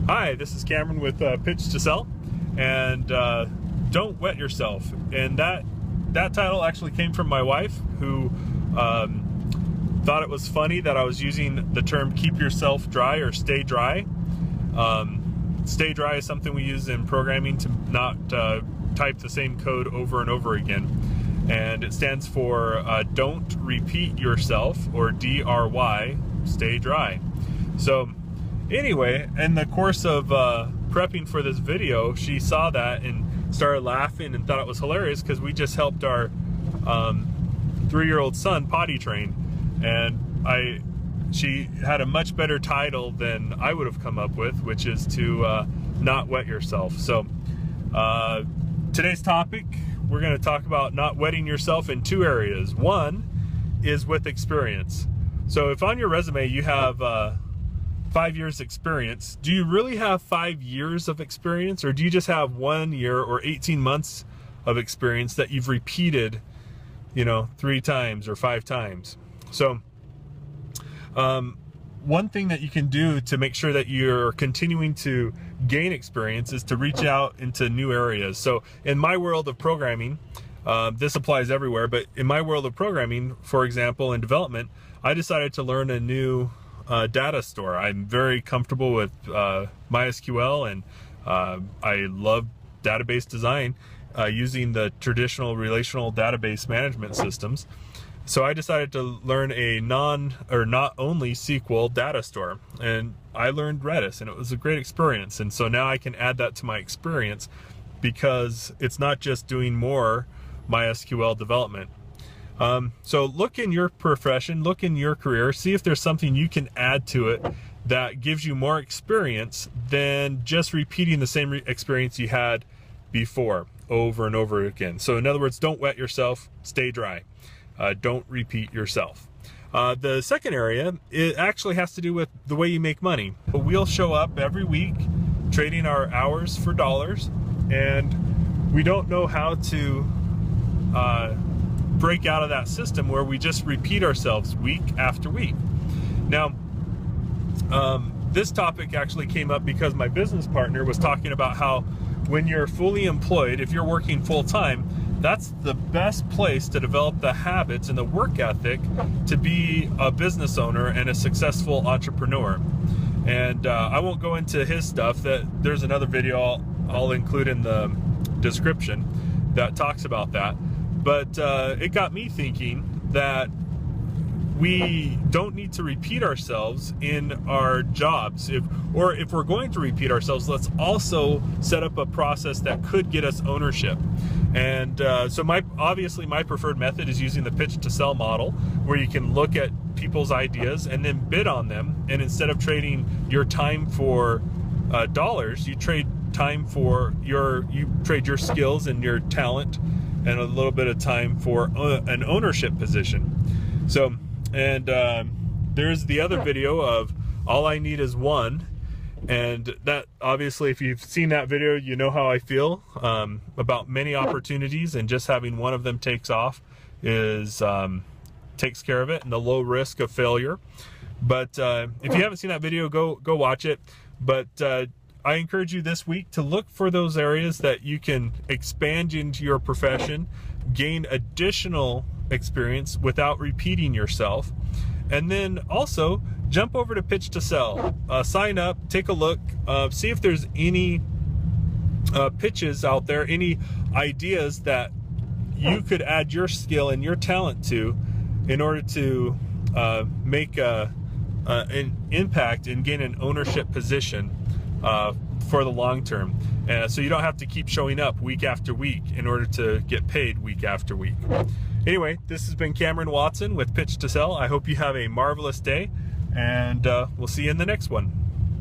Hi, this is Cameron with Pitch to Sell, and don't wet yourself. And that title actually came from my wife, who thought it was funny that I was using the term keep yourself dry or stay dry. Stay dry is something we use in programming to not type the same code over and over again. And it stands for don't repeat yourself, or D.R.Y, stay dry. So anyway, in the course of prepping for this video, she saw that and started laughing and thought it was hilarious because we just helped our 3-year-old son potty train. And she had a much better title than I would have come up with, which is to not wet yourself. So today's topic, we're going to talk about not wetting yourself in 2 areas. One is with experience. So if on your resume you have 5 years experience, do you really have 5 years of experience, or do you just have 1 year or 18 months of experience that you've repeated, 3 times or 5 times? So one thing that you can do to make sure that you're continuing to gain experience is to reach out into new areas. So in my world of programming, this applies everywhere, but in my world of programming, for example, in development, I decided to learn a new data store. I'm very comfortable with MySQL, and I love database design using the traditional relational database management systems. So I decided to learn a not only SQL data store, and I learned Redis, and it was a great experience. And so now I can add that to my experience because it's not just doing more MySQL development. So look in your profession, look in your career, see if there's something you can add to it that gives you more experience than just repeating the same experience you had before over and over again. So in other words, don't wet yourself, stay dry. Don't repeat yourself. The second area, it actually has to do with the way you make money. We'll show up every week trading our hours for dollars, and we don't know how to break out of that system where we just repeat ourselves week after week. Now, this topic actually came up because my business partner was talking about how when you're fully employed, if you're working full-time, that's the best place to develop the habits and the work ethic to be a business owner and a successful entrepreneur. And I won't go into his stuff. There's another video I'll include in the description that talks about that. But it got me thinking that we don't need to repeat ourselves in our jobs. If we're going to repeat ourselves, let's also set up a process that could get us ownership. And so obviously my preferred method is using the pitch to sell model, where you can look at people's ideas and then bid on them. And instead of trading your time for dollars, you trade time for you trade your skills and your talent and a little bit of time for an ownership position. So, and there's the other video of all I need is one. And that, obviously, if you've seen that video, you know how I feel about many opportunities, and just having one of them takes off takes care of it, and the low risk of failure. But if you haven't seen that video, go watch it. But I encourage you this week to look for those areas that you can expand into your profession, gain additional experience without repeating yourself, and then also jump over to Pitch to Sell. Sign up, take a look, see if there's any pitches out there, any ideas that you could add your skill and your talent to in order to make an impact and gain an ownership position for the long term. So you don't have to keep showing up week after week in order to get paid week after week. Anyway, this has been Cameron Watson with Pitch to Sell. I hope you have a marvelous day, and we'll see you in the next one.